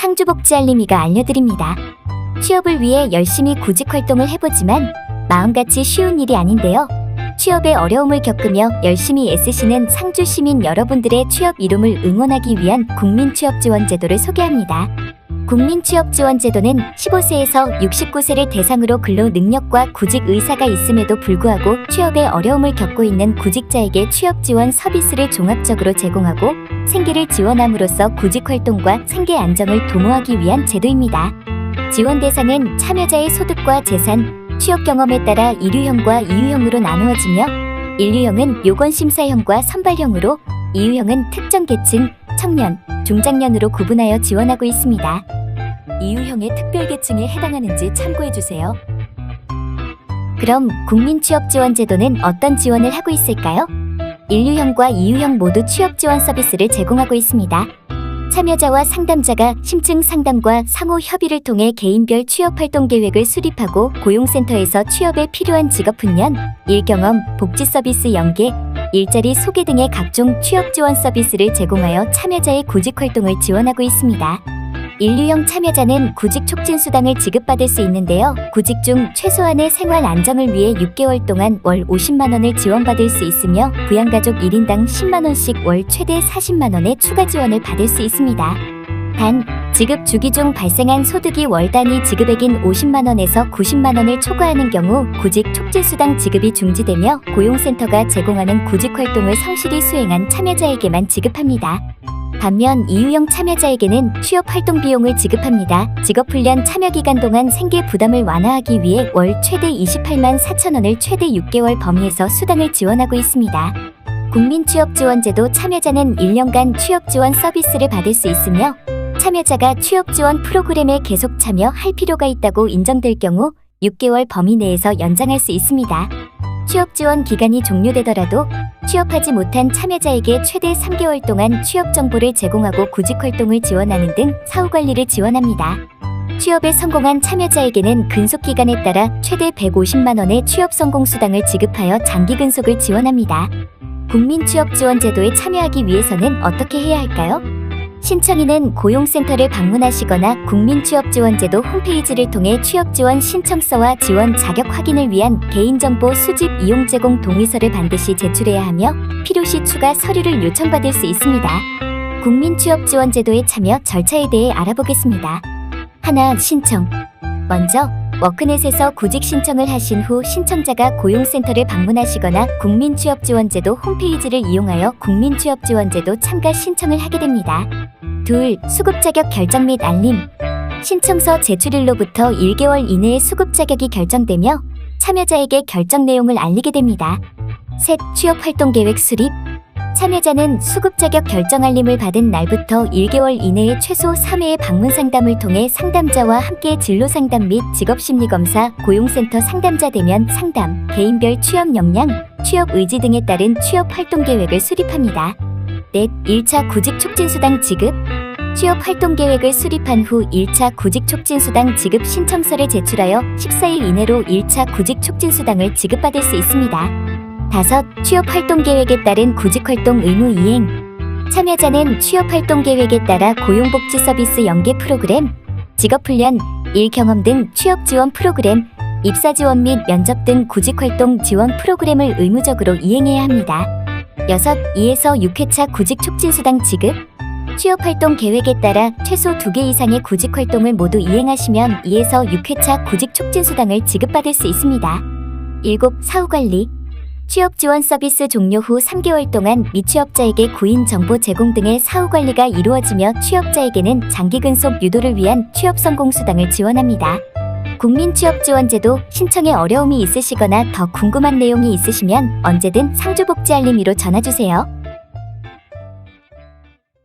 상주복지알림이가 알려드립니다. 취업을 위해 열심히 구직활동을 해보지만 마음같이 쉬운 일이 아닌데요. 취업에 어려움을 겪으며 열심히 애쓰시는 상주 시민 여러분들의 취업 이룸을 응원하기 위한 국민취업지원제도를 소개합니다. 국민취업지원제도는 15세에서 69세를 대상으로 근로 능력과 구직 의사가 있음에도 불구하고 취업에 어려움을 겪고 있는 구직자에게 취업 지원 서비스를 종합적으로 제공하고 생계를 지원함으로써 구직활동과 생계 안정을 도모하기 위한 제도입니다. 지원 대상은 참여자의 소득과 재산, 취업 경험에 따라 1유형과 2유형으로 나누어지며 1유형은 요건심사형과 선발형으로 2유형은 특정 계층, 청년, 중장년으로 구분하여 지원하고 있습니다. 2유형의 특별계층에 해당하는지 참고해주세요. 그럼 국민취업지원제도는 어떤 지원을 하고 있을까요? 1유형과 2유형 모두 취업지원 서비스를 제공하고 있습니다. 참여자와 상담자가 심층 상담과 상호 협의를 통해 개인별 취업활동 계획을 수립하고 고용센터에서 취업에 필요한 직업훈련, 일경험, 복지서비스 연계, 일자리 소개 등의 각종 취업지원 서비스를 제공하여 참여자의 구직활동을 지원하고 있습니다. 1유형 참여자는 구직촉진수당을 지급받을 수 있는데요. 구직 중 최소한의 생활 안정을 위해 6개월 동안 월 50만원을 지원받을 수 있으며 부양가족 1인당 10만원씩 월 최대 40만원의 추가 지원을 받을 수 있습니다. 단, 지급 주기 중 발생한 소득이 월 단위 지급액인 50만원에서 90만원을 초과하는 경우 구직촉진수당 지급이 중지되며 고용센터가 제공하는 구직활동을 성실히 수행한 참여자에게만 지급합니다. 반면 2유형 참여자에게는 취업활동 비용을 지급합니다. 직업훈련 참여기간 동안 생계 부담을 완화하기 위해 월 최대 28만 4천원을 최대 6개월 범위에서 수당을 지원하고 있습니다. 국민취업지원제도 참여자는 1년간 취업지원 서비스를 받을 수 있으며 참여자가 취업지원 프로그램에 계속 참여할 필요가 있다고 인정될 경우 6개월 범위 내에서 연장할 수 있습니다. 취업지원 기간이 종료되더라도 취업하지 못한 참여자에게 최대 3개월 동안 취업 정보를 제공하고 구직활동을 지원하는 등 사후관리를 지원합니다. 취업에 성공한 참여자에게는 근속기간에 따라 최대 150만원의 취업성공수당을 지급하여 장기근속을 지원합니다. 국민취업지원제도에 참여하기 위해서는 어떻게 해야 할까요? 신청인은 고용센터를 방문하시거나 국민취업지원제도 홈페이지를 통해 취업지원 신청서와 지원 자격 확인을 위한 개인정보 수집 이용 제공 동의서를 반드시 제출해야 하며 필요시 추가 서류를 요청받을 수 있습니다. 국민취업지원제도에 참여 절차에 대해 알아보겠습니다. 하나, 신청. 먼저 워크넷에서 구직 신청을 하신 후 신청자가 고용센터를 방문하시거나 국민취업지원제도 홈페이지를 이용하여 국민취업지원제도 참가 신청을 하게 됩니다. 둘, 수급 자격 결정 및 알림. 신청서 제출일로부터 1개월 이내에 수급 자격이 결정되며 참여자에게 결정 내용을 알리게 됩니다. 셋, 취업활동 계획 수립. 참여자는 수급 자격 결정 알림을 받은 날부터 1개월 이내에 최소 3회의 방문 상담을 통해 상담자와 함께 진로 상담 및 직업심리검사, 고용센터 상담자 대면 상담, 개인별 취업 역량, 취업 의지 등에 따른 취업활동 계획을 수립합니다. 넷, 1차 구직촉진수당 지급. 취업활동 계획을 수립한 후 1차 구직촉진수당 지급 신청서를 제출하여 14일 이내로 1차 구직촉진수당을 지급받을 수 있습니다. 다섯, 취업활동 계획에 따른 구직활동 의무 이행. 참여자는 취업활동 계획에 따라 고용복지 서비스 연계 프로그램, 직업훈련, 일경험 등 취업 지원 프로그램, 입사 지원 및 면접 등 구직활동 지원 프로그램을 의무적으로 이행해야 합니다. 여섯, 2에서 6회차 구직촉진수당 지급. 취업활동 계획에 따라 최소 2개 이상의 구직활동을 모두 이행하시면 2에서 6회차 구직촉진수당을 지급받을 수 있습니다. 일곱, 사후관리. 취업 지원 서비스 종료 후 3개월 동안 미취업자에게 구인 정보 제공 등의 사후관리가 이루어지며 취업자에게는 장기근속 유도를 위한 취업성공수당을 지원합니다. 국민취업지원제도 신청에 어려움이 있으시거나 더 궁금한 내용이 있으시면 언제든 상주복지알림이로 전화주세요.